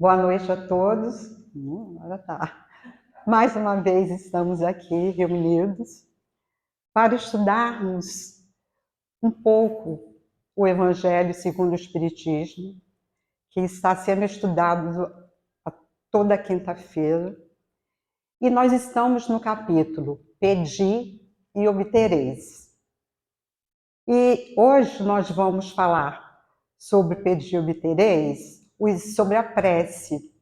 Boa noite a todos. Agora tá. Mais uma vez estamos aqui reunidos para estudarmos um pouco o Evangelho segundo o Espiritismo, que está sendo estudado toda quinta-feira. E nós estamos no capítulo Pedi e Obtereis. E hoje nós vamos falar sobre Pedi e Obtereis, sobre a prece.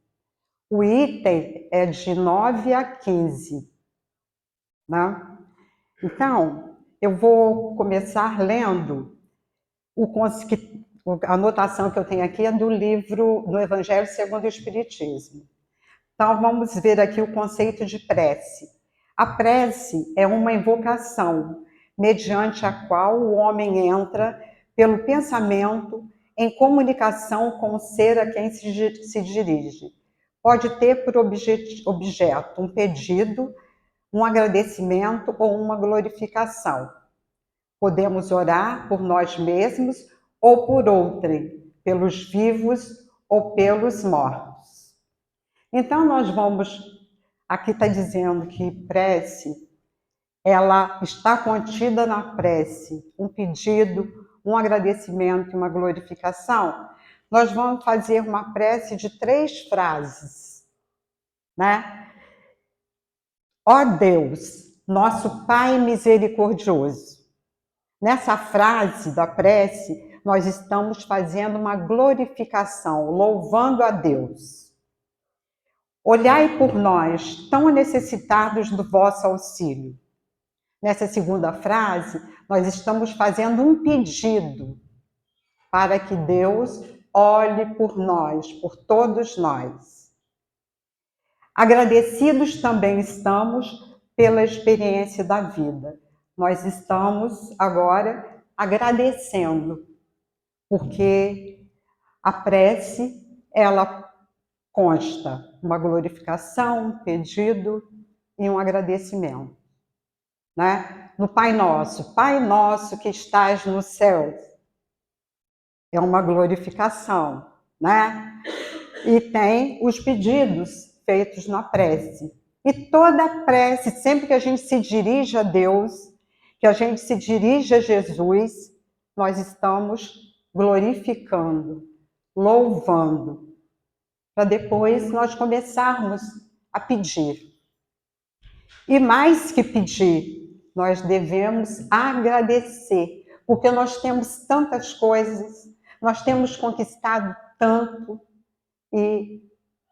O item é de 9 a 15. Né? Então, eu vou começar lendo a anotação que eu tenho aqui é do livro do Evangelho segundo o Espiritismo. Então, vamos ver aqui o conceito de prece. A prece é uma invocação, mediante a qual o homem entra, pelo pensamento, em comunicação com o ser a quem se dirige. Pode ter por objeto um pedido, um agradecimento ou uma glorificação. Podemos orar por nós mesmos ou por outrem, pelos vivos ou pelos mortos. Então, nós vamos... Aqui está dizendo que prece, ela está contida na prece, um pedido, um agradecimento e uma glorificação. Nós vamos fazer uma prece de 3 frases, né? Ó Deus, nosso Pai misericordioso. Nessa frase da prece, nós estamos fazendo uma glorificação, louvando a Deus. Olhai por nós, tão necessitados do vosso auxílio. Nessa segunda frase, nós estamos fazendo um pedido para que Deus olhe por nós, por todos nós. Agradecidos também estamos pela experiência da vida. Nós estamos agora agradecendo, porque a prece, ela consta uma glorificação, um pedido e um agradecimento. Né? No Pai Nosso que estás no céu, é uma glorificação, né? E tem os pedidos feitos na prece. E toda prece, sempre que a gente se dirige a Deus, que a gente se dirige a Jesus, nós estamos glorificando, louvando, para depois nós começarmos a pedir. E mais que pedir, nós devemos agradecer, porque nós temos tantas coisas, nós temos conquistado tanto e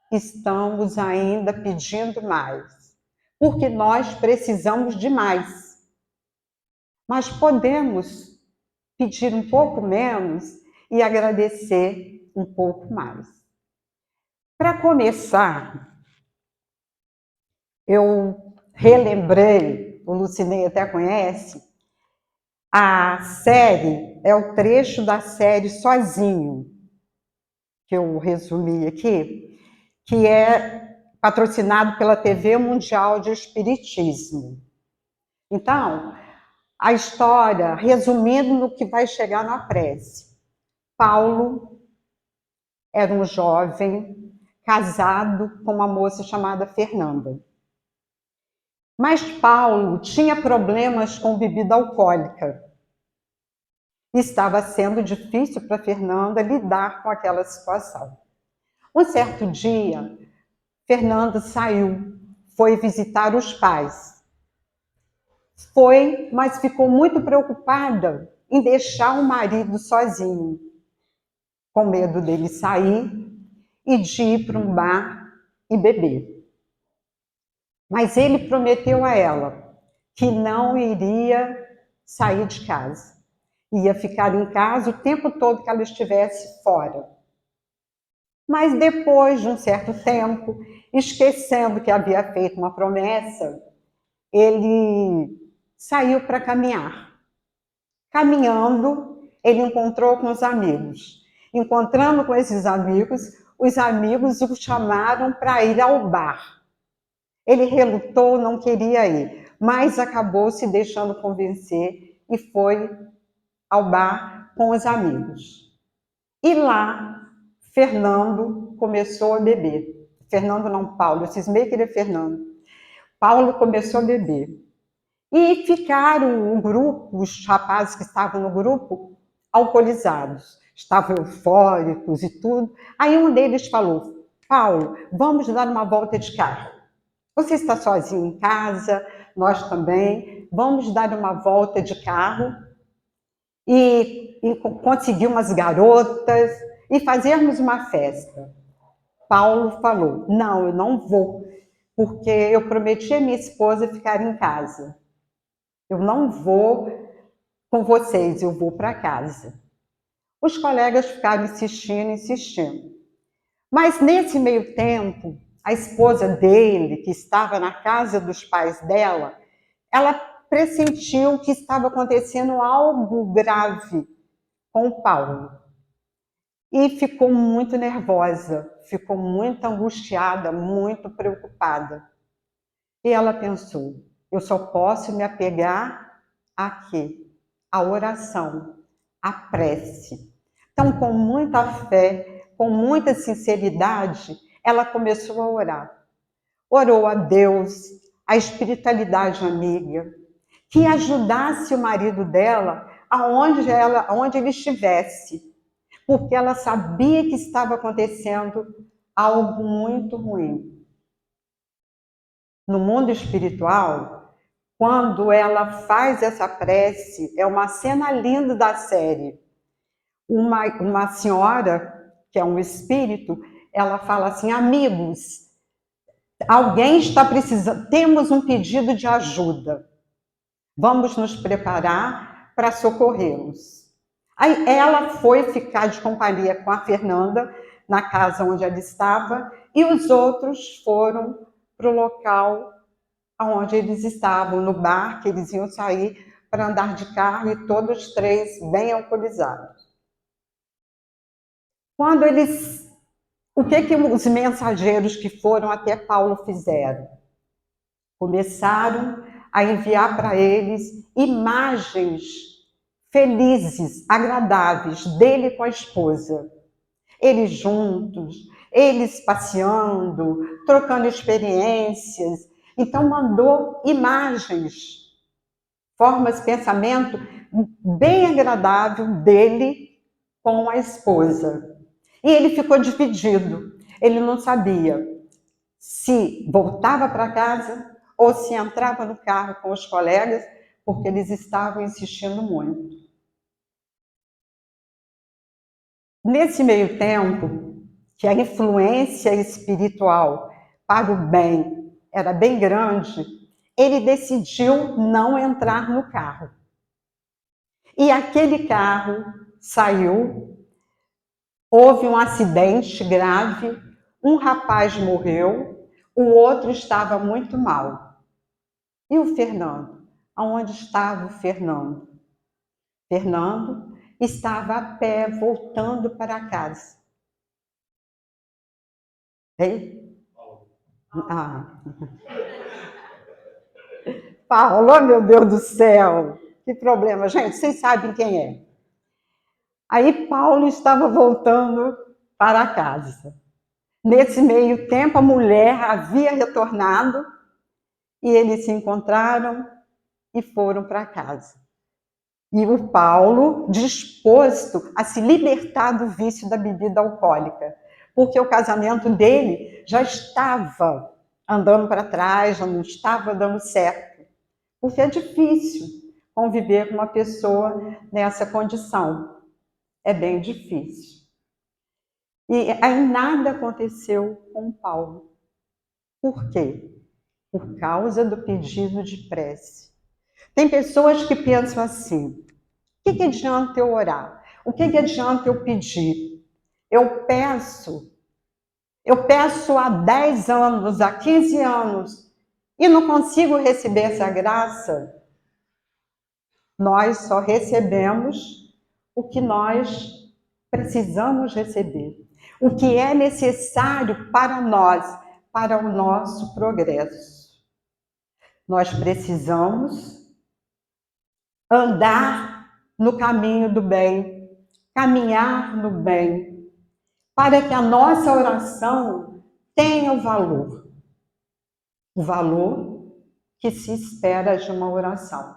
estamos ainda pedindo mais, porque nós precisamos de mais. Mas podemos pedir um pouco menos e agradecer um pouco mais. Para começar, eu relembrei, o Lucinei até conhece, a série, é o trecho da série Sozinho, que eu resumi aqui, que é patrocinado pela TV Mundial de Espiritismo. Então, a história, resumindo no que vai chegar na prece. Paulo era um jovem casado com uma moça chamada Fernanda. Mas Paulo tinha problemas com bebida alcoólica. Estava sendo difícil para Fernanda lidar com aquela situação. Um certo dia, Fernanda saiu, foi visitar os pais. Foi, mas ficou muito preocupada em deixar o marido sozinho, com medo dele sair e de ir para um bar e beber. Mas ele prometeu a ela que não iria sair de casa. Ia ficar em casa o tempo todo que ela estivesse fora. Mas depois de um certo tempo, esquecendo que havia feito uma promessa, ele saiu para caminhar. Caminhando, ele encontrou com os amigos. Encontrando com esses amigos, os amigos o chamaram para ir ao bar. Ele relutou, não queria ir, mas acabou se deixando convencer e foi ao bar com os amigos. E lá, Fernando começou a beber. Fernando não, Paulo, eu cismei que ele é Fernando. Paulo começou a beber. E ficaram o grupo, os rapazes que estavam no grupo, alcoolizados. Estavam eufóricos e tudo. Aí um deles falou: Paulo, vamos dar uma volta de carro. Você está sozinho em casa, nós também. Vamos dar uma volta de carro e conseguir umas garotas e fazermos uma festa. Paulo falou: não, eu não vou, porque eu prometi a minha esposa ficar em casa. Eu não vou com vocês, eu vou para casa. Os colegas ficaram insistindo, insistindo. Mas nesse meio tempo, a esposa dele, que estava na casa dos pais dela, ela pressentiu que estava acontecendo algo grave com o Paulo. E ficou muito nervosa, ficou muito angustiada, muito preocupada. E ela pensou: eu só posso me apegar a quê? A oração, a prece. Então, com muita fé, com muita sinceridade, ela começou a orar. Orou a Deus, a espiritualidade amiga, que ajudasse o marido dela aonde ele estivesse, porque ela sabia que estava acontecendo algo muito ruim. No mundo espiritual, quando ela faz essa prece, é uma cena linda da série. Uma senhora, que é um espírito, ela fala assim: amigos, alguém está precisando, temos um pedido de ajuda. Vamos nos preparar para socorrê-los. Aí ela foi ficar de companhia com a Fernanda na casa onde ela estava e os outros foram para o local onde eles estavam, no bar, que eles iam sair para andar de carro e todos três bem alcoolizados. Quando eles... O que os mensageiros que foram até Paulo fizeram? Começaram a enviar para eles imagens felizes, agradáveis, dele com a esposa. Eles juntos, eles passeando, trocando experiências. Então mandou imagens, formas de pensamento bem agradável dele com a esposa. E ele ficou dividido. Ele não sabia se voltava para casa ou se entrava no carro com os colegas, porque eles estavam insistindo muito. Nesse meio tempo, que a influência espiritual para o bem era bem grande, ele decidiu não entrar no carro. E aquele carro saiu, houve um acidente grave, um rapaz morreu, o outro estava muito mal. E o Fernando? Aonde estava o Fernando? Fernando estava a pé, voltando para casa. Ei? Ah. Paulo, meu Deus do céu! Que problema, gente, vocês sabem quem é. Aí Paulo estava voltando para casa. Nesse meio tempo, a mulher havia retornado e eles se encontraram e foram para casa. E o Paulo disposto a se libertar do vício da bebida alcoólica, porque o casamento dele já estava andando para trás, já não estava dando certo. Porque é difícil conviver com uma pessoa nessa condição. É bem difícil. E aí nada aconteceu com Paulo. Por quê? Por causa do pedido de prece. Tem pessoas que pensam assim: o que adianta eu orar? O que adianta eu pedir? Eu peço há 10 anos, há 15 anos, e não consigo receber essa graça. Nós só recebemos o que nós precisamos receber, o que é necessário para nós, para o nosso progresso. Nós precisamos andar no caminho do bem, caminhar no bem, para que a nossa oração tenha o valor que se espera de uma oração.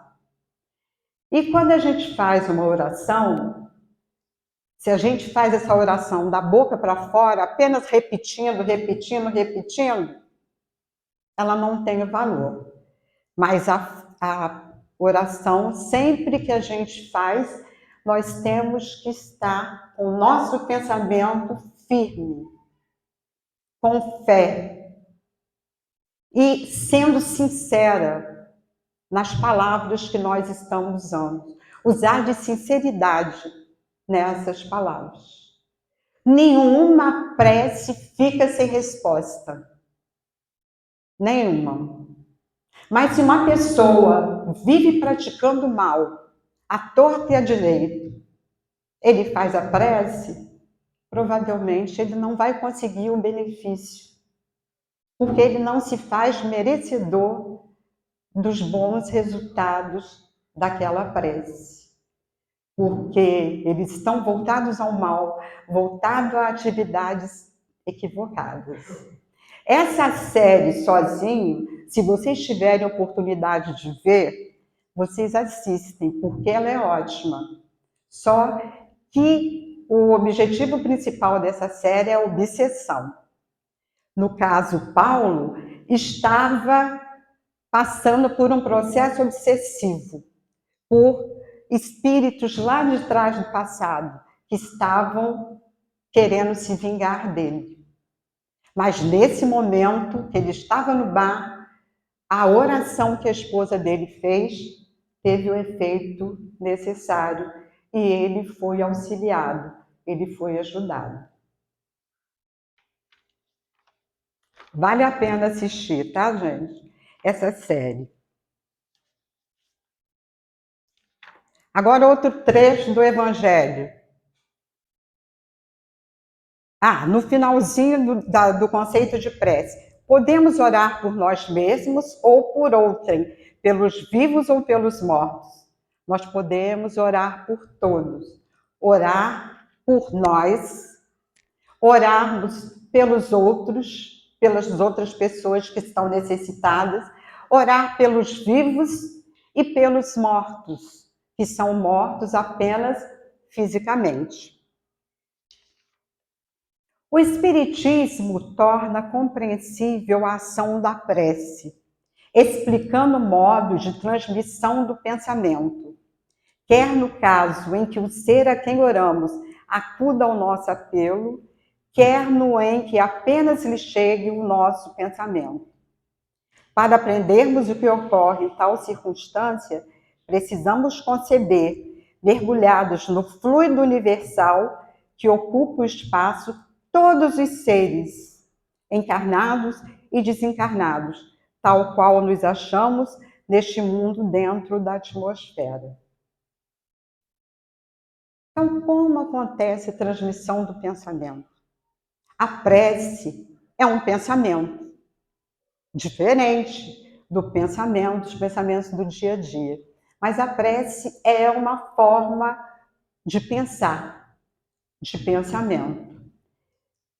E quando a gente faz uma oração, se a gente faz essa oração da boca para fora, apenas repetindo, ela não tem o valor. Mas a oração, sempre que a gente faz, nós temos que estar com o nosso pensamento firme, com fé e sendo sincera nas palavras que nós estamos usando. Usar de sinceridade nessas palavras. Nenhuma prece fica sem resposta. Nenhuma. Mas se uma pessoa vive praticando mal, à torta e à direita, ele faz a prece, provavelmente ele não vai conseguir o benefício, porque ele não se faz merecedor dos bons resultados daquela prece. Porque eles estão voltados ao mal, voltados a atividades equivocadas. Essa série Sozinho, se vocês tiverem oportunidade de ver, vocês assistem, porque ela é ótima. Só que o objetivo principal dessa série é a obsessão. No caso, Paulo estava passando por um processo obsessivo, por espíritos lá de trás do passado, que estavam querendo se vingar dele. Mas nesse momento que ele estava no bar, a oração que a esposa dele fez teve o efeito necessário e ele foi auxiliado, ele foi ajudado. Vale a pena assistir, tá, gente? Essa série. Agora outro trecho do Evangelho. No finalzinho do conceito de prece. Podemos orar por nós mesmos ou por outrem, pelos vivos ou pelos mortos. Nós podemos orar por todos. Orar por nós, orarmos pelos outros, pelas outras pessoas que estão necessitadas, orar pelos vivos e pelos mortos, que são mortos apenas fisicamente. O Espiritismo torna compreensível a ação da prece, explicando modos de transmissão do pensamento, quer no caso em que o ser a quem oramos acuda ao nosso apelo, quer no em que apenas lhe chegue o nosso pensamento. Para aprendermos o que ocorre em tal circunstância, precisamos conceber, mergulhados no fluido universal que ocupa o espaço, todos os seres, encarnados e desencarnados, tal qual nos achamos neste mundo dentro da atmosfera. Então, como acontece a transmissão do pensamento? A prece é um pensamento diferente dos pensamentos do dia a dia. Mas a prece é uma forma de pensar, de pensamento.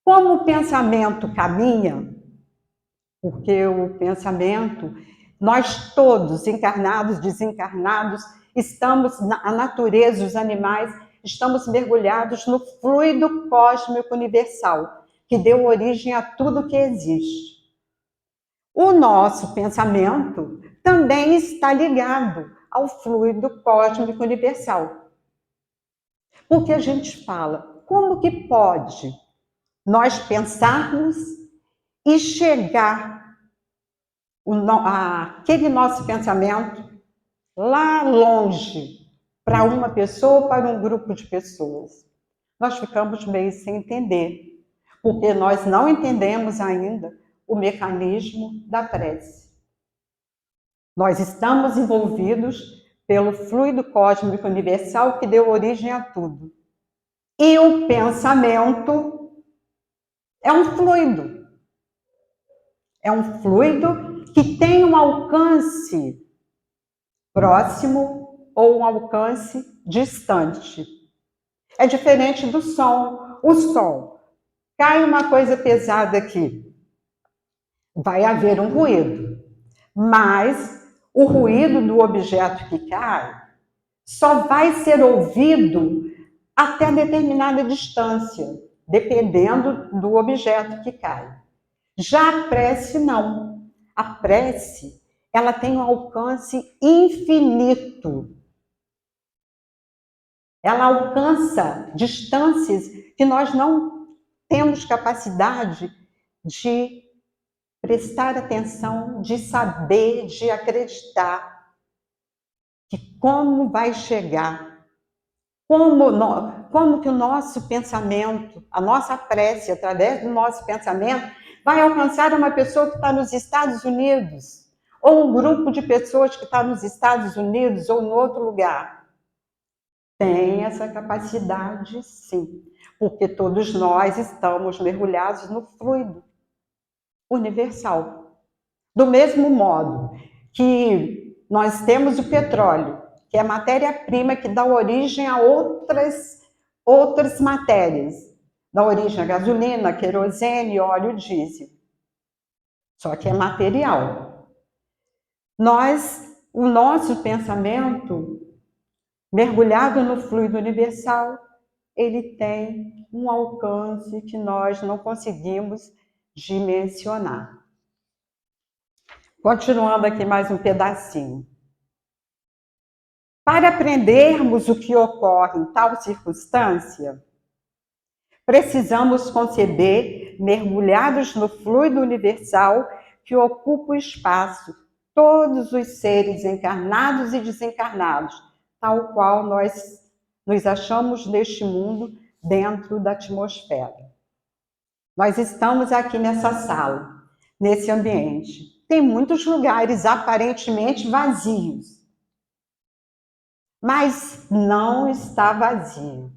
Como o pensamento caminha, porque o pensamento, nós todos, encarnados, desencarnados, a natureza, os animais, estamos mergulhados no fluido cósmico universal, que deu origem a tudo que existe. O nosso pensamento também está ligado ao fluido cósmico universal. Porque a gente fala, como que pode nós pensarmos e chegar aquele nosso pensamento lá longe, para uma pessoa ou para um grupo de pessoas? Nós ficamos meio sem entender, porque nós não entendemos ainda o mecanismo da prece. Nós estamos envolvidos pelo fluido cósmico universal que deu origem a tudo. E o pensamento é um fluido. É um fluido que tem um alcance próximo ou um alcance distante. É diferente do som. O som Cai uma coisa pesada aqui, vai haver um ruído, mas o ruído do objeto que cai só vai ser ouvido até determinada distância, dependendo do objeto que cai. Já a prece, não. A prece, ela tem um alcance infinito. Ela alcança distâncias que nós não temos capacidade de prestar atenção, de saber, de acreditar que como vai chegar, como que o nosso pensamento, a nossa prece, através do nosso pensamento, vai alcançar uma pessoa que está nos Estados Unidos, ou um grupo de pessoas que está nos Estados Unidos ou em outro lugar. Tem essa capacidade, sim, porque todos nós estamos mergulhados no fluido universal. Do mesmo modo que nós temos o petróleo, que é a matéria-prima que dá origem a outras matérias, dá origem à gasolina, querosene, óleo diesel. Só que é material. O nosso pensamento, mergulhado no fluido universal, ele tem um alcance que nós não conseguimos dimensionar. Continuando aqui mais um pedacinho. Para aprendermos o que ocorre em tal circunstância, precisamos conceber, mergulhados no fluido universal que ocupa o espaço, todos os seres encarnados e desencarnados, tal qual nós nos achamos neste mundo dentro da atmosfera. Nós estamos aqui nessa sala, nesse ambiente. Tem muitos lugares aparentemente vazios, mas não está vazio.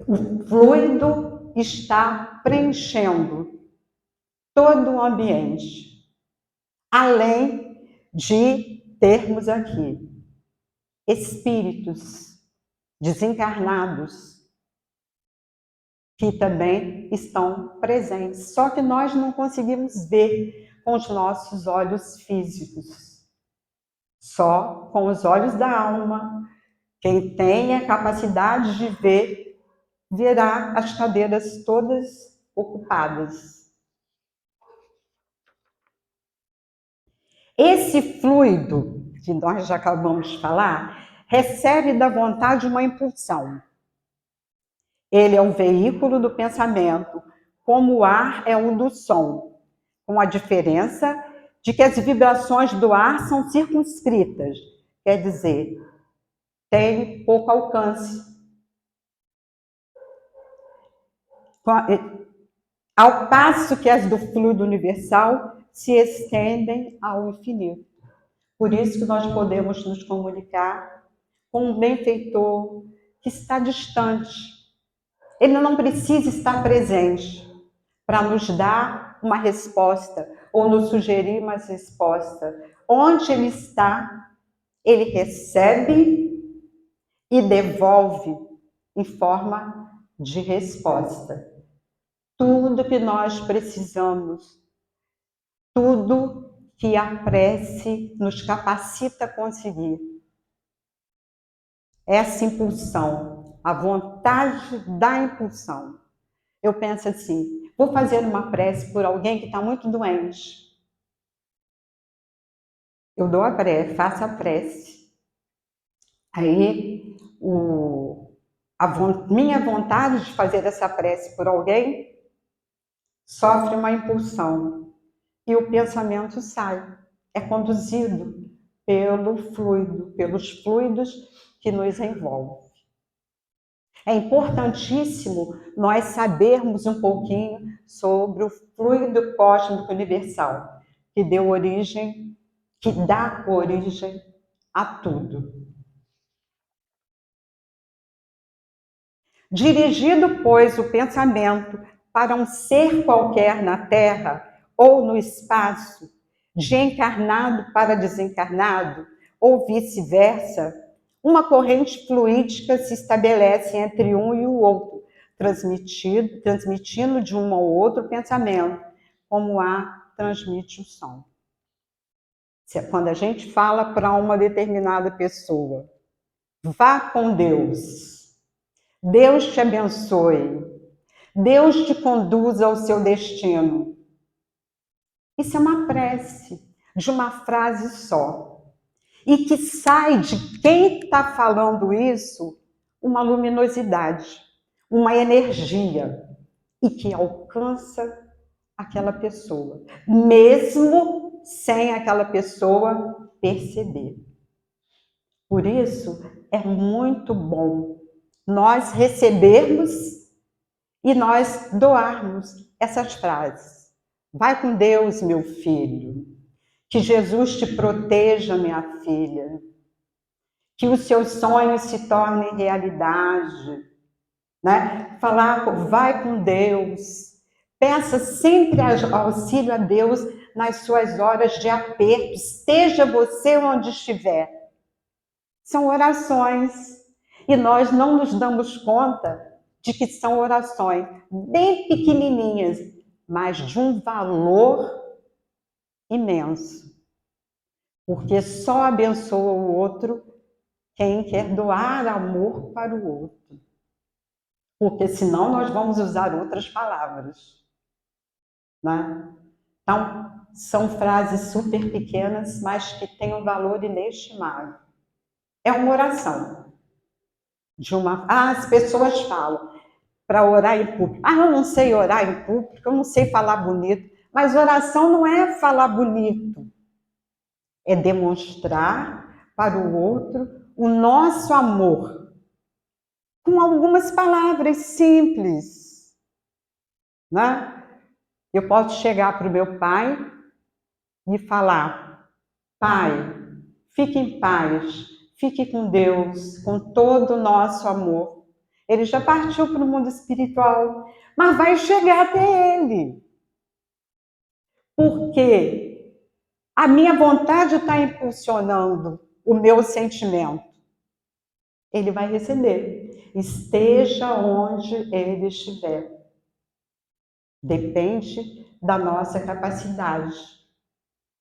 O fluido está preenchendo todo o ambiente, além de termos aqui espíritos desencarnados que também estão presentes, só que nós não conseguimos ver com os nossos olhos físicos, só com os olhos da alma. Quem tem a capacidade de ver, verá as cadeiras todas ocupadas. Esse fluido, que nós já acabamos de falar, recebe da vontade uma impulsão. Ele é um veículo do pensamento, como o ar é um do som, com a diferença de que as vibrações do ar são circunscritas, quer dizer, tem pouco alcance. Ao passo que as do fluido universal se estendem ao infinito. Por isso que nós podemos nos comunicar com um benfeitor que está distante. Ele não precisa estar presente para nos dar uma resposta ou nos sugerir uma resposta. Onde ele está, ele recebe e devolve em forma de resposta. Tudo que nós precisamos, tudo que a prece nos capacita a conseguir. Essa impulsão, a vontade da impulsão. Eu penso assim, vou fazer uma prece por alguém que está muito doente. Eu dou a prece, faço a prece. Aí, minha vontade de fazer essa prece por alguém sofre uma impulsão e o pensamento sai. É conduzido pelo fluido, pelos fluidos que nos envolvem. É importantíssimo nós sabermos um pouquinho sobre o fluido cósmico universal, que dá origem a tudo. Dirigido, pois, o pensamento para um ser qualquer na Terra ou no espaço, de encarnado para desencarnado, ou vice-versa, uma corrente fluídica se estabelece entre um e o outro, transmitindo de um ao outro pensamento, como o ar transmite o som. Quando a gente fala para uma determinada pessoa, vá com Deus, Deus te abençoe, Deus te conduza ao seu destino. Isso é uma prece de uma frase só. E que sai de quem está falando isso uma luminosidade, uma energia, e que alcança aquela pessoa, mesmo sem aquela pessoa perceber. Por isso, é muito bom nós recebermos e nós doarmos essas frases. Vai com Deus, meu filho. Que Jesus te proteja, minha filha. Que os seus sonhos se tornem realidade. Né? Falar, vai com Deus. Peça sempre auxílio a Deus nas suas horas de aperto. Esteja você onde estiver. São orações. E nós não nos damos conta de que são orações bem pequenininhas, mas de um valor imenso. Porque só abençoa o outro quem quer doar amor para o outro. Porque senão nós vamos usar outras palavras. Né? Então, são frases super pequenas, mas que têm um valor inestimável. É uma oração. As pessoas falam para orar em público. Eu não sei orar em público, eu não sei falar bonito. Mas oração não é falar bonito. É demonstrar para o outro o nosso amor. Com algumas palavras simples. Né? Eu posso chegar para o meu pai e falar: Pai, fique em paz, fique com Deus, com todo o nosso amor. Ele já partiu para o mundo espiritual, mas vai chegar até ele. Porque a minha vontade está impulsionando o meu sentimento. Ele vai receber, esteja onde ele estiver. Depende da nossa capacidade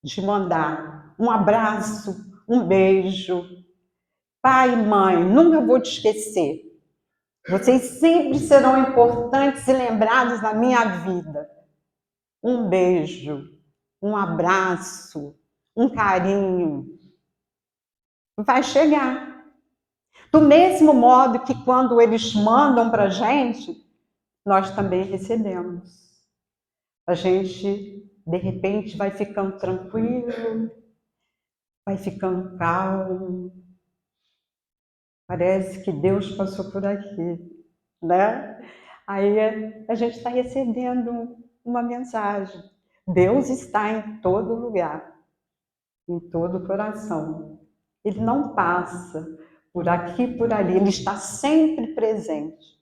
de mandar um abraço, um beijo. Pai e mãe, nunca vou te esquecer. Vocês sempre serão importantes e lembrados na minha vida. Um beijo, um abraço, um carinho. Vai chegar. Do mesmo modo que quando eles mandam para a gente, nós também recebemos. A gente, de repente, vai ficando tranquilo, vai ficando calmo. Parece que Deus passou por aqui, né? Aí a gente está recebendo uma mensagem. Deus está em todo lugar, em todo coração. Ele não passa por aqui e por ali, ele está sempre presente.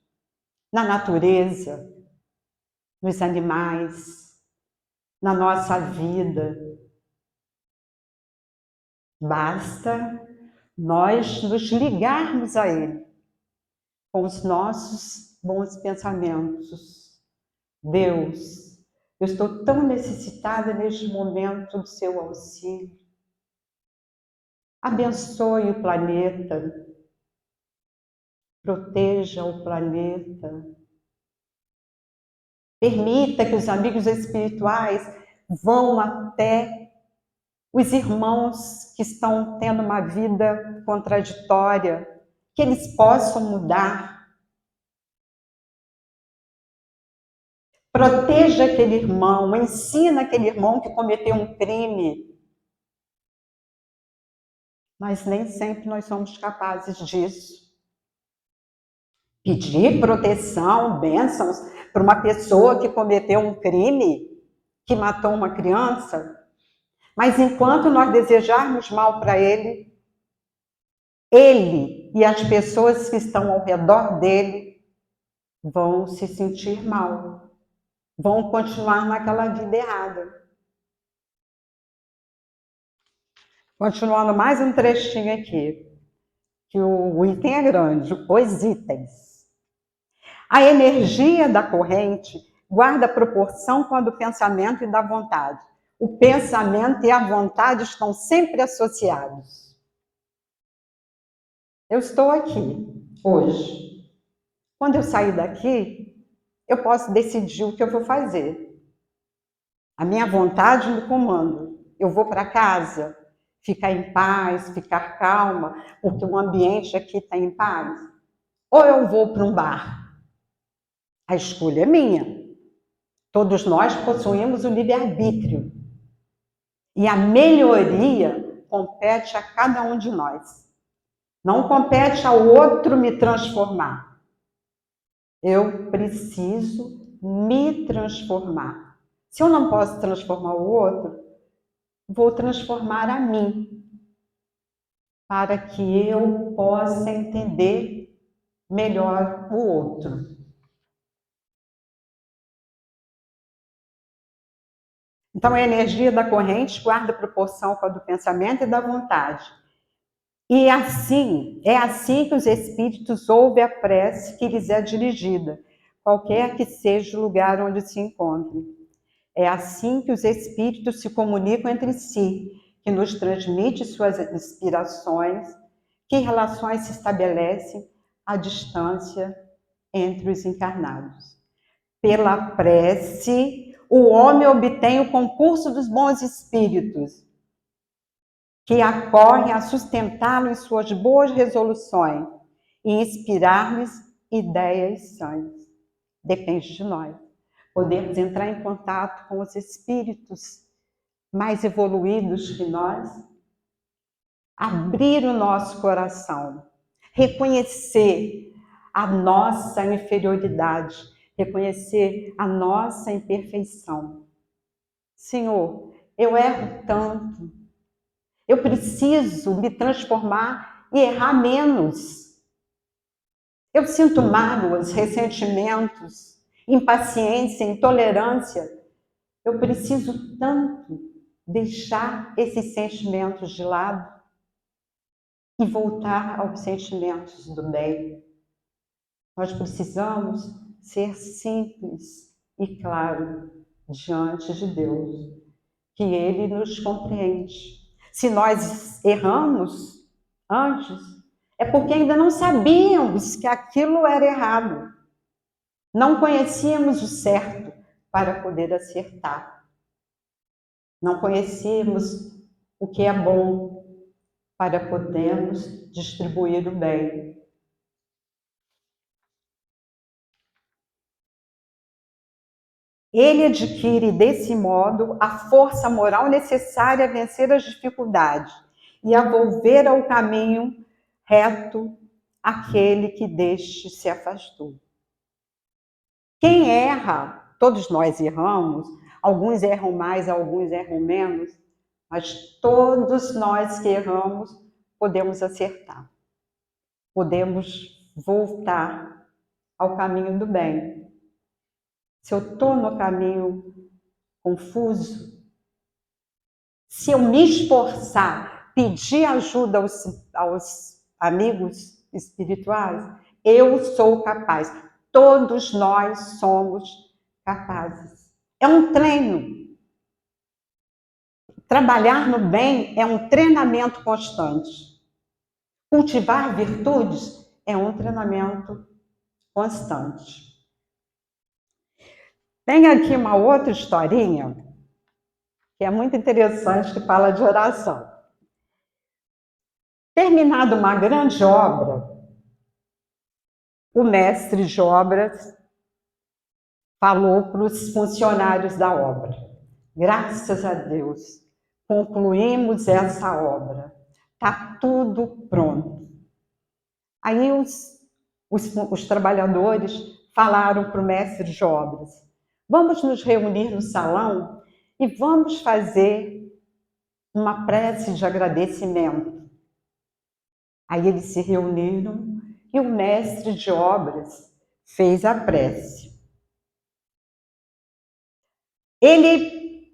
Na natureza, nos animais, na nossa vida. Basta nós nos ligarmos a Ele com os nossos bons pensamentos. Deus, eu estou tão necessitada neste momento do seu auxílio. Abençoe o planeta, proteja o planeta. Permita que os amigos espirituais vão até os irmãos que estão tendo uma vida contraditória, que eles possam mudar. Proteja aquele irmão, ensina aquele irmão que cometeu um crime. Mas nem sempre nós somos capazes disso. Pedir proteção, bênçãos para uma pessoa que cometeu um crime, que matou uma criança. Mas enquanto nós desejarmos mal para ele e as pessoas que estão ao redor dele vão se sentir mal, vão continuar naquela vida errada. Continuando mais um trechinho aqui, que o item é grande, os itens. A energia da corrente guarda proporção com a do pensamento e da vontade. O pensamento e a vontade estão sempre associados. Eu estou aqui hoje. Quando eu sair daqui, eu posso decidir o que eu vou fazer. A minha vontade me comanda. Eu vou para casa, ficar em paz, ficar calma, porque o ambiente aqui está em paz. Ou eu vou para um bar. A escolha é minha. Todos nós possuímos o livre-arbítrio. E a melhoria compete a cada um de nós. Não compete ao outro me transformar. Eu preciso me transformar. Se eu não posso transformar o outro, vou transformar a mim, para que eu possa entender melhor o outro. Então, a energia da corrente guarda proporção com a do pensamento e da vontade. E é assim que os espíritos ouvem a prece que lhes é dirigida, qualquer que seja o lugar onde se encontrem. É assim que os espíritos se comunicam entre si, que nos transmite suas inspirações, que relações se estabelecem à distância entre os encarnados. Pela prece, o homem obtém o concurso dos bons espíritos, que acorrem a sustentá-lo em suas boas resoluções e inspirar-lhes ideias sãs. Depende de nós. Podemos entrar em contato com os espíritos mais evoluídos que nós, abrir o nosso coração, reconhecer a nossa inferioridade, reconhecer a nossa imperfeição. Senhor, eu erro tanto, eu preciso me transformar e errar menos. Eu sinto mágoas, ressentimentos, impaciência, intolerância. Eu preciso tanto deixar esses sentimentos de lado e voltar aos sentimentos do bem. Nós precisamos ser simples e claro diante de Deus, que Ele nos compreende. Se nós erramos antes, é porque ainda não sabíamos que aquilo era errado. Não conhecíamos o certo para poder acertar. Não conhecíamos o que é bom para podermos distribuir o bem. Ele adquire, desse modo, a força moral necessária a vencer as dificuldades e a volver ao caminho reto aquele que deste se afastou. Quem erra, todos nós erramos, alguns erram mais, alguns erram menos, mas todos nós que erramos podemos acertar. Podemos voltar ao caminho do bem. Se eu estou no caminho confuso, se eu me esforçar, pedir ajuda aos amigos espirituais, eu sou capaz. Todos nós somos capazes. É um treino. Trabalhar no bem é um treinamento constante. Cultivar virtudes é um treinamento constante. Tem aqui uma outra historinha que é muito interessante, que fala de oração. Terminada uma grande obra, o mestre de obras falou para os funcionários da obra: graças a Deus, concluímos essa obra, está tudo pronto. Aí os trabalhadores falaram para o mestre de obras: vamos nos reunir no salão e vamos fazer uma prece de agradecimento. Aí eles se reuniram e o mestre de obras fez a prece. Ele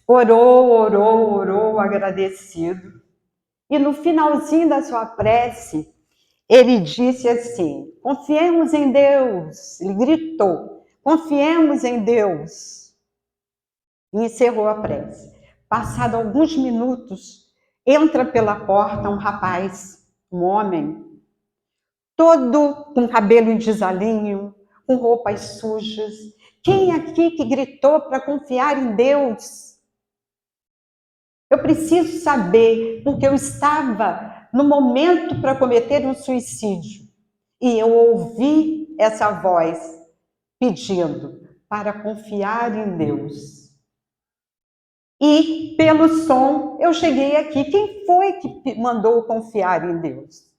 orou, agradecido. E no finalzinho da sua prece, ele disse assim: confiemos em Deus. Ele gritou: confiemos em Deus. E encerrou a prece. Passado alguns minutos, entra pela porta um rapaz, um homem, todo com cabelo em desalinho, com roupas sujas. Quem aqui que gritou para confiar em Deus? Eu preciso saber, porque eu estava no momento para cometer um suicídio. E eu ouvi essa voz pedindo para confiar em Deus. E pelo som eu cheguei aqui. Quem foi que mandou confiar em Deus?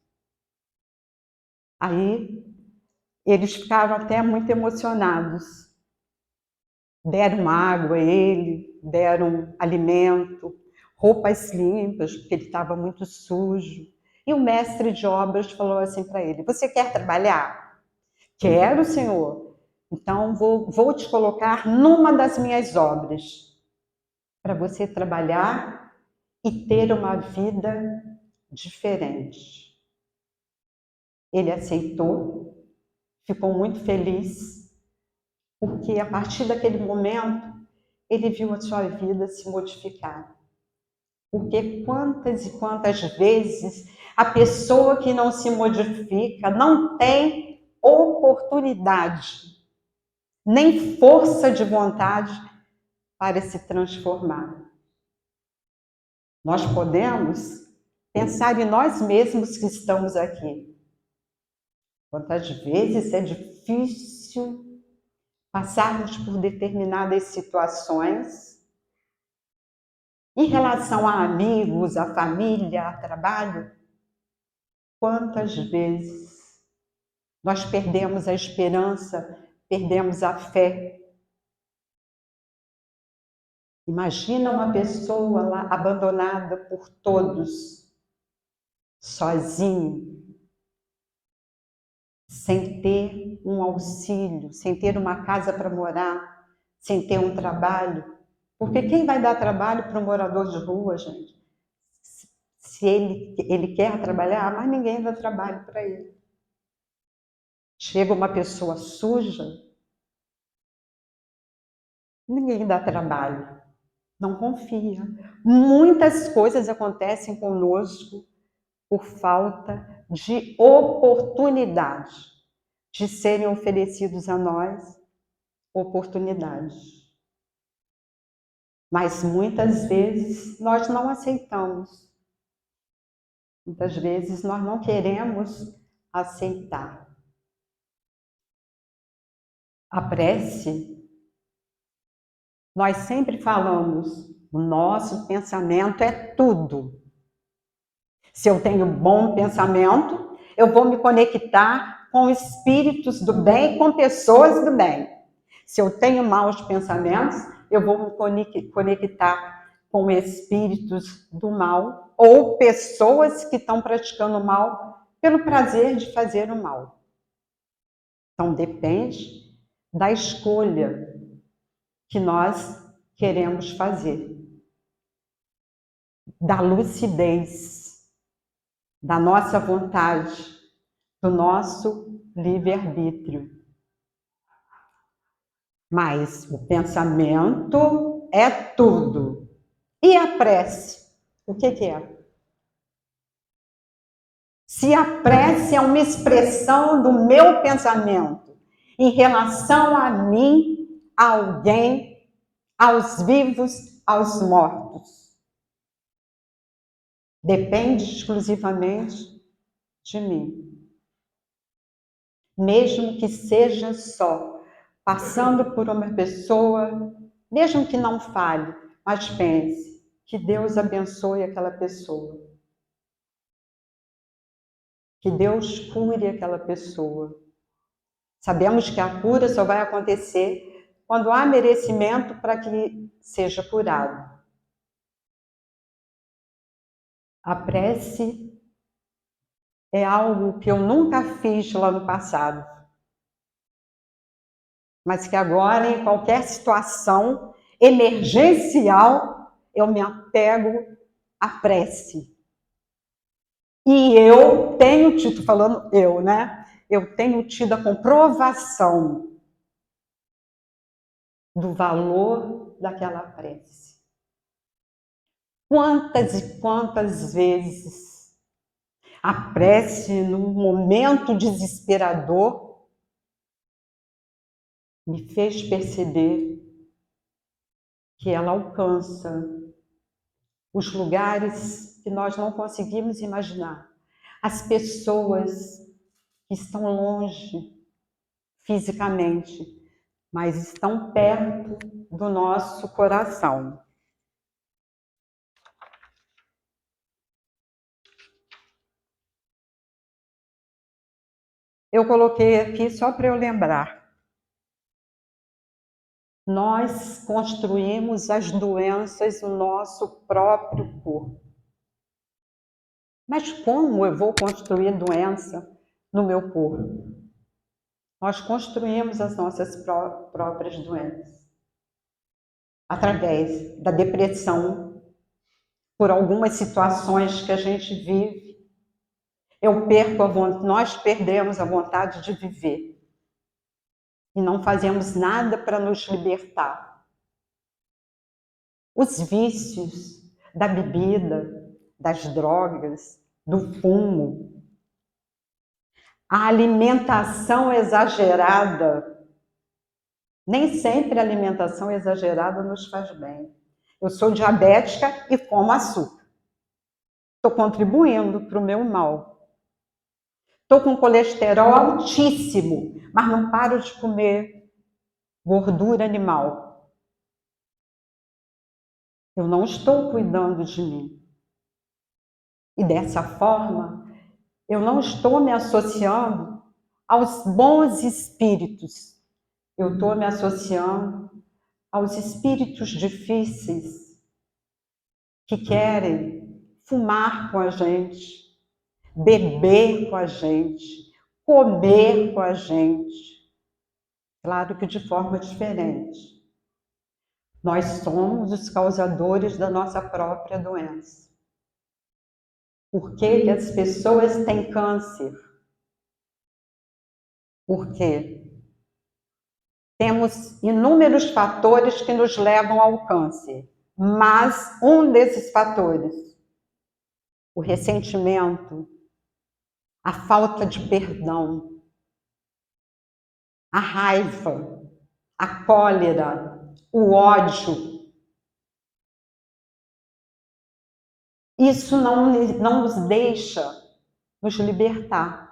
Aí eles ficaram até muito emocionados. Deram água a ele, deram alimento, roupas limpas, porque ele estava muito sujo. E o mestre de obras falou assim para ele: você quer trabalhar? Quero, senhor. Então vou te colocar numa das minhas obras, para você trabalhar e ter uma vida diferente. Ele aceitou, ficou muito feliz, porque a partir daquele momento ele viu a sua vida se modificar. Porque quantas e quantas vezes a pessoa que não se modifica não tem oportunidade, nem força de vontade para se transformar. Nós podemos pensar em nós mesmos que estamos aqui. Quantas vezes é difícil passarmos por determinadas situações em relação a amigos, a família, a trabalho. Quantas vezes nós perdemos a esperança, perdemos a fé. Imagina uma pessoa lá abandonada por todos, sozinho, sem ter um auxílio, sem ter uma casa para morar, sem ter um trabalho. Porque quem vai dar trabalho para um morador de rua, gente? Se ele quer trabalhar, mas ninguém dá trabalho para ele. Chega uma pessoa suja, ninguém dá trabalho. Não confia. Muitas coisas acontecem conosco por falta de oportunidade, de serem oferecidos a nós oportunidades. Mas muitas vezes nós não aceitamos. Muitas vezes nós não queremos aceitar. A prece, nós sempre falamos, o nosso pensamento é tudo. Se eu tenho bom pensamento, eu vou me conectar com espíritos do bem, com pessoas do bem. Se eu tenho maus pensamentos, eu vou me conectar com espíritos do mal ou pessoas que estão praticando o mal pelo prazer de fazer o mal. Então, depende da escolha que nós queremos fazer, da lucidez, da nossa vontade, do nosso livre-arbítrio. Mas o pensamento é tudo. E a prece? O que é? Se a prece é uma expressão do meu pensamento em relação a mim, a alguém, aos vivos, aos mortos, depende exclusivamente de mim. Mesmo que seja só passando por uma pessoa, mesmo que não fale, mas pense, que Deus abençoe aquela pessoa. Que Deus cure aquela pessoa. Sabemos que a cura só vai acontecer quando há merecimento para que seja curado. A prece é algo que eu nunca fiz lá no passado, mas que agora, em qualquer situação emergencial, eu me apego à prece. E eu tenho tido, falando eu, né? Eu tenho tido a comprovação do valor daquela prece. Quantas e quantas vezes a prece, num momento desesperador, me fez perceber que ela alcança os lugares que nós não conseguimos imaginar. As pessoas que estão longe fisicamente, mas estão perto do nosso coração. Eu coloquei aqui só para eu lembrar. Nós construímos as doenças no nosso próprio corpo. Mas como eu vou construir doença no meu corpo? Nós construímos as nossas próprias doenças através da depressão, por algumas situações que a gente vive. Nós perdemos a vontade de viver e não fazemos nada para nos libertar. Os vícios da bebida, das drogas, do fumo, a alimentação exagerada. Nem sempre a alimentação exagerada nos faz bem. Eu sou diabética e como açúcar. Estou contribuindo para o meu mal. Estou com colesterol altíssimo, mas não paro de comer gordura animal. Eu não estou cuidando de mim. E dessa forma, eu não estou me associando aos bons espíritos. Eu estou me associando aos espíritos difíceis que querem fumar com a gente, beber com a gente, comer com a gente. Claro que de forma diferente. Nós somos os causadores da nossa própria doença. Por que as pessoas têm câncer? Porque temos inúmeros fatores que nos levam ao câncer, mas um desses fatores, o ressentimento, a falta de perdão, a raiva, a cólera, o ódio. Isso não nos deixa nos libertar.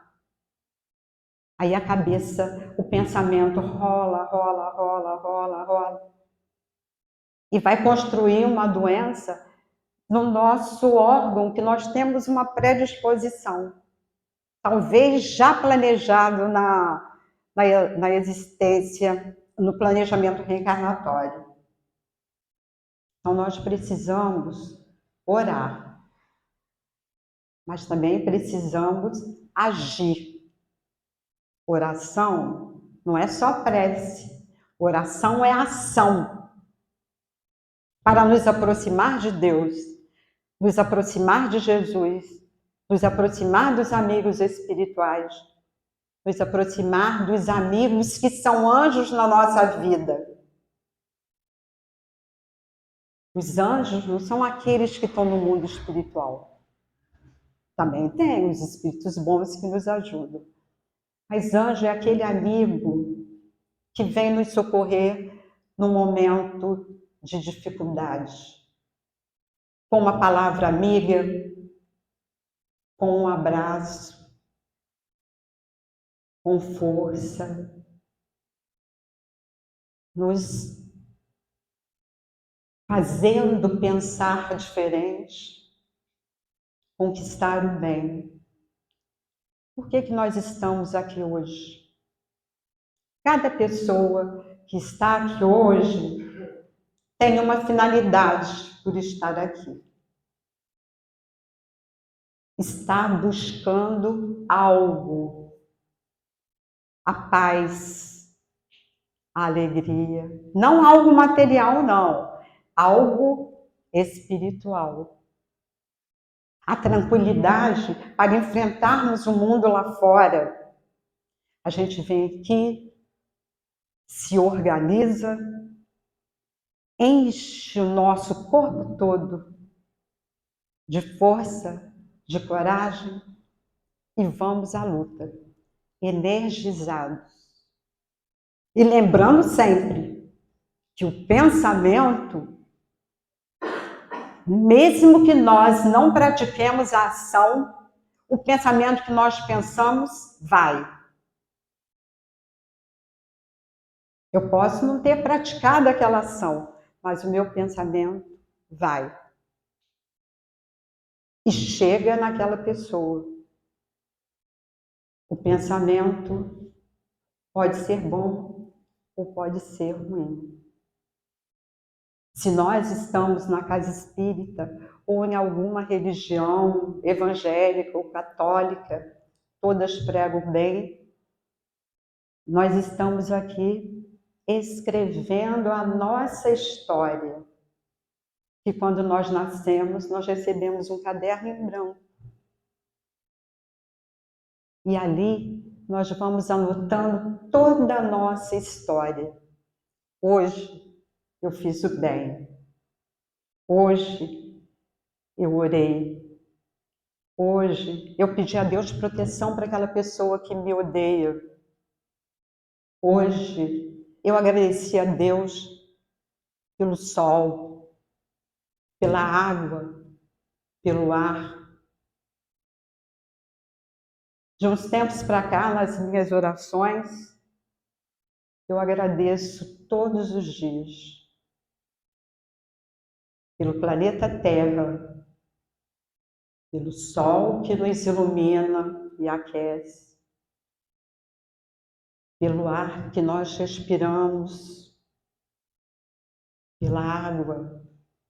Aí a cabeça, o pensamento rola, rola, rola, rola, rola. E vai construir uma doença no nosso órgão que nós temos uma predisposição. Talvez já planejado na existência, no planejamento reencarnatório. Então nós precisamos orar, mas também precisamos agir. Oração não é só prece, oração é ação para nos aproximar de Deus, nos aproximar de Jesus, nos aproximar dos amigos espirituais, nos aproximar dos amigos que são anjos na nossa vida. Os anjos não são aqueles que estão no mundo espiritual. Também tem os espíritos bons que nos ajudam. Mas anjo é aquele amigo que vem nos socorrer no momento de dificuldade. Com uma palavra amiga, com um abraço, com força, nos fazendo pensar diferente, conquistar o bem. Por que nós estamos aqui hoje? Cada pessoa que está aqui hoje tem uma finalidade por estar aqui. Está buscando algo, a paz, a alegria. Não algo material, não. Algo espiritual. a tranquilidade para enfrentarmos o mundo lá fora. A gente vem aqui, se organiza, enche o nosso corpo todo de força, de coragem e vamos à luta, energizados. E lembrando sempre que o pensamento, mesmo que nós não pratiquemos a ação, o pensamento que nós pensamos vai. Eu posso não ter praticado aquela ação, mas o meu pensamento vai. E chega naquela pessoa. O pensamento pode ser bom ou pode ser ruim. Se nós estamos na casa espírita ou em alguma religião evangélica ou católica, todas pregam bem, nós estamos aqui escrevendo a nossa história. Que quando nós nascemos, nós recebemos um caderno em branco. E ali nós vamos anotando toda a nossa história. Hoje eu fiz o bem. Hoje eu orei. Hoje eu pedi a Deus proteção para aquela pessoa que me odeia. Hoje eu agradeci a Deus pelo sol, pela água, pelo ar. De uns tempos para cá, nas minhas orações, eu agradeço todos os dias pelo planeta Terra, pelo sol que nos ilumina e aquece, pelo ar que nós respiramos, pela água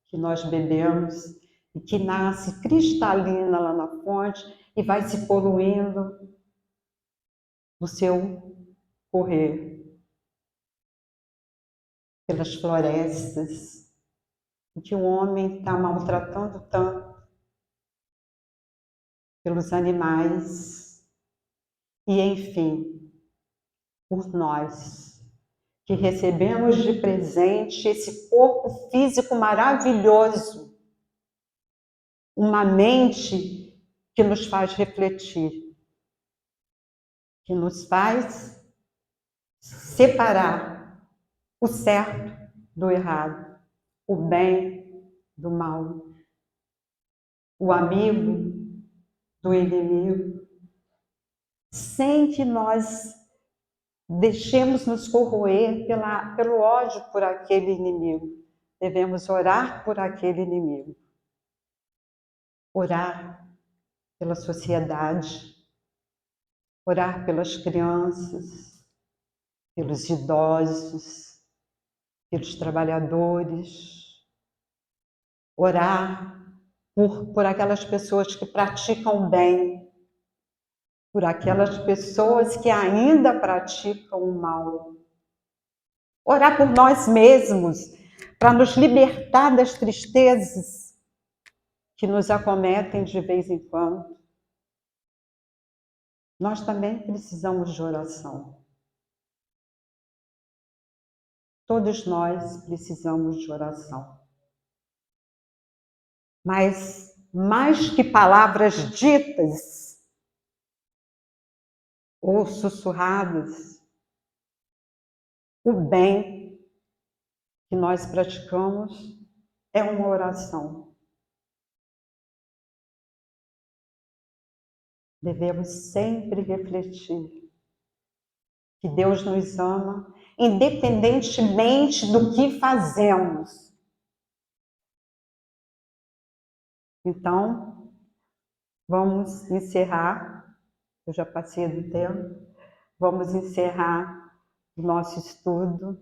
que nós bebemos e que nasce cristalina lá na fonte e vai se poluindo no seu correr, pelas florestas, que o homem está maltratando tanto, pelos animais e, enfim, por nós, que recebemos de presente esse corpo físico maravilhoso, uma mente que nos faz refletir, que nos faz separar o certo do errado, o bem do mal, o amigo do inimigo, sem que nós deixemos nos corroer pelo ódio por aquele inimigo. Devemos orar por aquele inimigo. Orar pela sociedade, orar pelas crianças, pelos idosos, pelos trabalhadores, orar por aquelas pessoas que praticam bem, por aquelas pessoas que ainda praticam o mal. Orar por nós mesmos, para nos libertar das tristezas que nos acometem de vez em quando. Nós também precisamos de oração. Todos nós precisamos de oração. Mas, mais que palavras ditas ou sussurradas, o bem que nós praticamos é uma oração. Devemos sempre refletir que Deus nos ama, independentemente do que fazemos. Então, vamos encerrar, eu já passei do tempo, vamos encerrar o nosso estudo,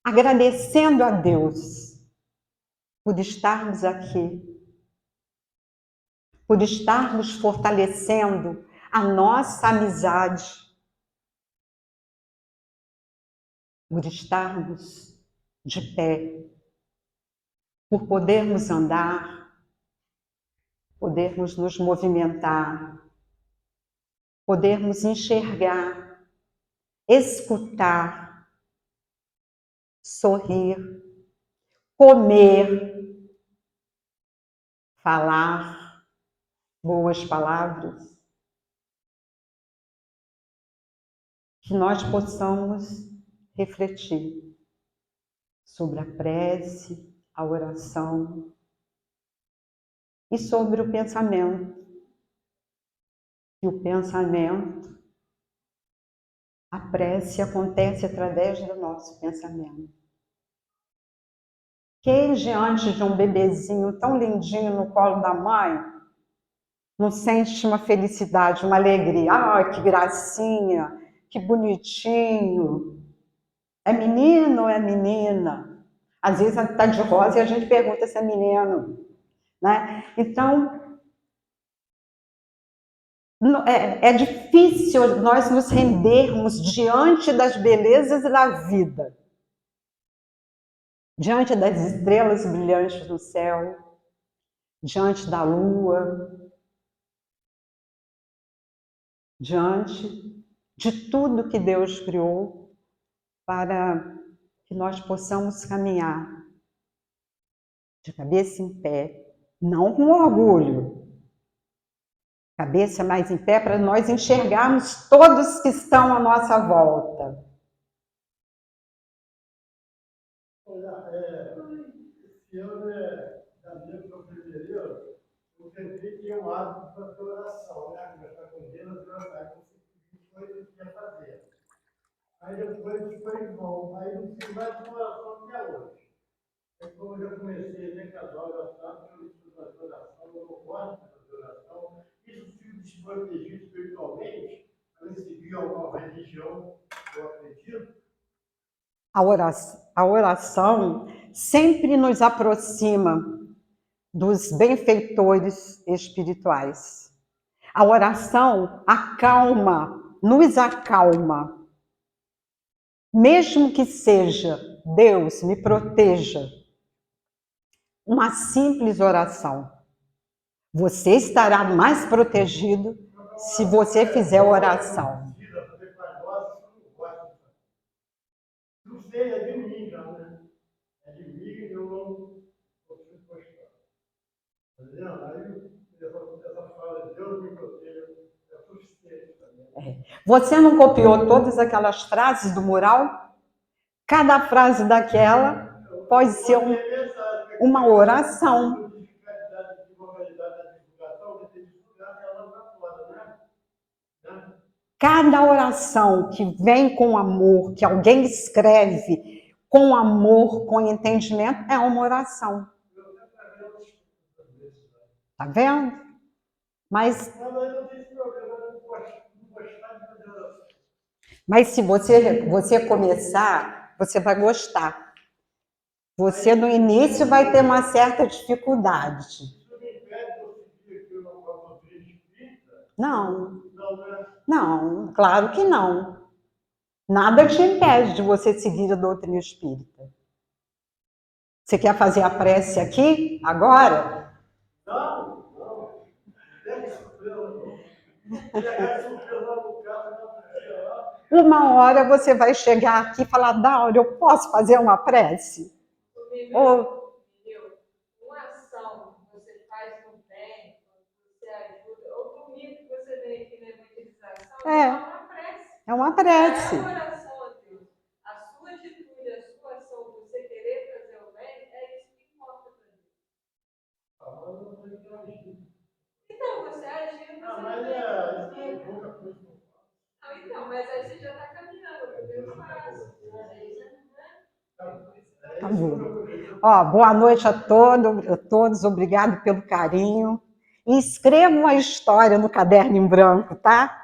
agradecendo a Deus por estarmos aqui, por estarmos fortalecendo a nossa amizade, por estarmos de pé, por podermos andar, podermos nos movimentar, podermos enxergar, escutar, sorrir, comer, falar boas palavras, que nós possamos refletir sobre a prece, a oração e sobre o pensamento. E o pensamento, a prece acontece através do nosso pensamento. Quem diante de um bebezinho tão lindinho no colo da mãe não sente uma felicidade, uma alegria? Ah, que gracinha, que bonitinho. É menino ou é menina? Às vezes está de rosa e a gente pergunta se é menino, né? Então, é difícil nós nos rendermos diante das belezas da vida, diante das estrelas brilhantes do céu, diante da lua, diante de tudo que Deus criou para que nós possamos caminhar de cabeça em pé, não com orgulho, cabeça mais em pé, para nós enxergarmos todos que estão à nossa volta. Esse ano da minha professora, eu tentei ter um hábito de fazer oração, né? Começar com Deus e orar, como se foi o que ia fazer. Aí depois foi bom, aí não fiz mais uma oração até hoje. Aí como eu já comecei a ver que as horas tantas, eu estudo a oração, eu não gosto de fazer oração, isso fico desprotegido espiritualmente, eu recebi alguma religião, eu acredito. A oração sempre nos aproxima dos benfeitores espirituais. A oração acalma, nos acalma. Mesmo que seja Deus me proteja, uma simples oração. Você estará mais protegido se você fizer oração. Não sei, é de mim já, né? É de mim e eu não consigo gostar. Entendeu? Aí essa fala de Deus me proteja é suficiente também. Você não copiou todas aquelas frases do mural? Cada frase daquela pode ser uma oração. Cada oração que vem com amor, que alguém escreve com amor, com entendimento, é uma oração. Tá vendo? Mas se você começar, você vai gostar. Você no início vai ter uma certa dificuldade. Não. Não, claro que não. Nada te impede de você seguir a doutrina espírita. Você quer fazer a prece aqui, agora? Não, não. Uma hora você vai chegar aqui e falar, Daura, eu posso fazer uma prece? Ou uma ação que você faz no bem, você ajuda, ou comigo que você vem aqui na evangelização, é uma prece. É uma prece. É uma oração a Deus. A sua atitude, a sua ação, você querer fazer o bem, é isso que importa para Deus. Então, você agindo, então, mas aí você já está caminhando, o que Deus faz. Tá bom. Ó, boa noite a todos, obrigado pelo carinho. E escrevam a história no caderno em branco, tá?